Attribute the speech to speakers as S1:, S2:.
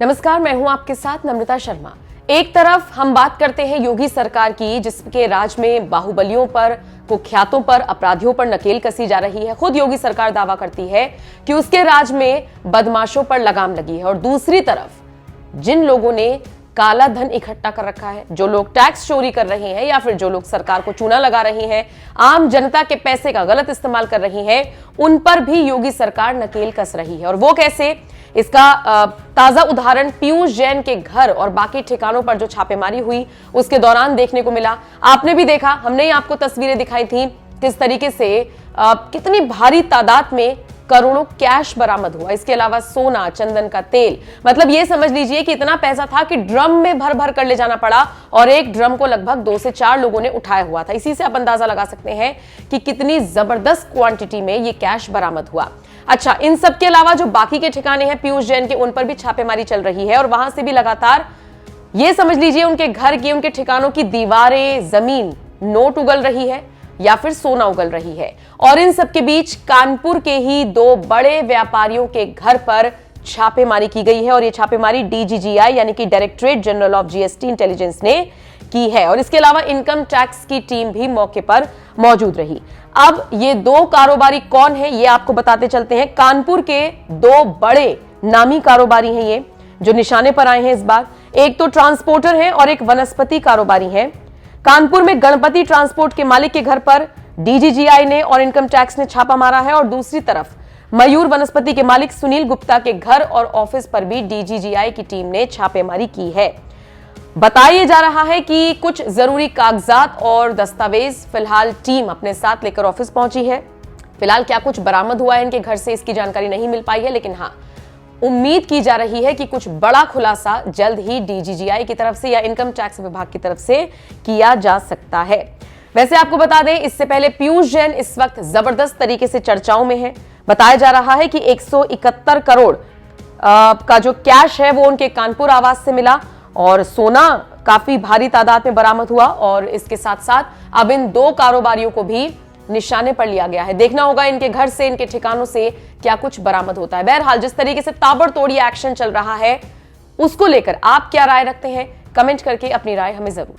S1: नमस्कार, मैं हूं आपके साथ नम्रता शर्मा। एक तरफ हम बात करते हैं योगी सरकार की, जिसके राज में बाहुबलियों पर, कुख्यातों पर, अपराधियों पर नकेल कसी जा रही है। खुद योगी सरकार दावा करती है कि उसके राज में बदमाशों पर लगाम लगी है। और दूसरी तरफ जिन लोगों ने काला धन इकट्ठा कर रखा है, जो लोग टैक्स चोरी कर रहे हैं या फिर जो लोग सरकार को चूना लगा रहे हैं, आम जनता के पैसे का गलत इस्तेमाल कर रही हैं, उन पर भी योगी सरकार नकेल कस रही है। और वो कैसे, इसका ताजा उदाहरण पीयूष जैन के घर और बाकी ठिकानों पर जो छापेमारी हुई उसके दौरान देखने को मिला। आपने भी देखा, हमने ही आपको तस्वीरें दिखाई थी किस तरीके से कितनी भारी तादाद में करोड़ों कैश बरामद हुआ। इसके अलावा सोना, चंदन का तेल, मतलब ये समझ लीजिए कि इतना पैसा था कि ड्रम में भर भर कर ले जाना पड़ा और एक ड्रम को लगभग 2 से 4 लोगों ने उठाया हुआ था। इसी से आप अंदाजा लगा सकते हैं कि कितनी जबरदस्त क्वांटिटी में ये कैश बरामद हुआ। अच्छा, इन सब के अलावा जो बाकी के ठिकाने हैं पीयूष जैन के, उन पर भी छापेमारी चल रही है और वहां से भी लगातार ये समझ लीजिए उनके घर की, उनके ठिकानों की दीवारें, जमीन, नोट उगल रही है या फिर सोना उगल रही है। और इन सब के बीच कानपुर के ही 2 बड़े व्यापारियों के घर पर छापेमारी की गई है और ये छापेमारी डीजीजीआई यानी कि directorate general of GST intelligence ने की है। और इसके अलावा इनकम टैक्स की टीम भी मौके पर मौजूद रही। अब ये 2 कारोबारी कौन है ये आपको बताते चलते हैं। कानपुर के 2 बड़े नामी कारोबारी हैं ये, जो निशाने पर आए हैं इस बार। एक तो ट्रांसपोर्टर है और एक वनस्पति कारोबारी है। कानपुर में गणपति ट्रांसपोर्ट के मालिक के घर पर डीजीजीआई ने और इनकम टैक्स ने छापा मारा है और दूसरी तरफ मयूर वनस्पति के मालिक सुनील गुप्ता के घर और ऑफिस पर भी डीजीजीआई की टीम ने छापेमारी की है। बताया जा रहा है कि कुछ जरूरी कागजात और दस्तावेज फिलहाल टीम अपने साथ लेकर ऑफिस पहुंची है। फिलहाल क्या कुछ बरामद हुआ है इनके घर से, इसकी जानकारी नहीं मिल पाई है, लेकिन हाँ, उम्मीद की जा रही है कि कुछ बड़ा खुलासा जल्द ही डीजीजीआई की तरफ से या इनकम टैक्स विभाग की तरफ से किया जा सकता है। वैसे आपको बता दें, इससे पहले पीयूष जैन इस वक्त जबरदस्त तरीके से चर्चाओं में है। बताया जा रहा है कि 171 करोड़ का जो कैश है वो उनके कानपुर आवास से मिला और सोना काफी भारी तादाद में बरामद हुआ। और इसके साथ साथ अब इन 2 कारोबारियों को भी निशाने पर लिया गया है। देखना होगा इनके घर से, इनके ठिकानों से क्या कुछ बरामद होता है। बहरहाल जिस तरीके से ताबड़तोड़ ये एक्शन चल रहा है, उसको लेकर आप क्या राय रखते हैं, कमेंट करके अपनी राय हमें जरूर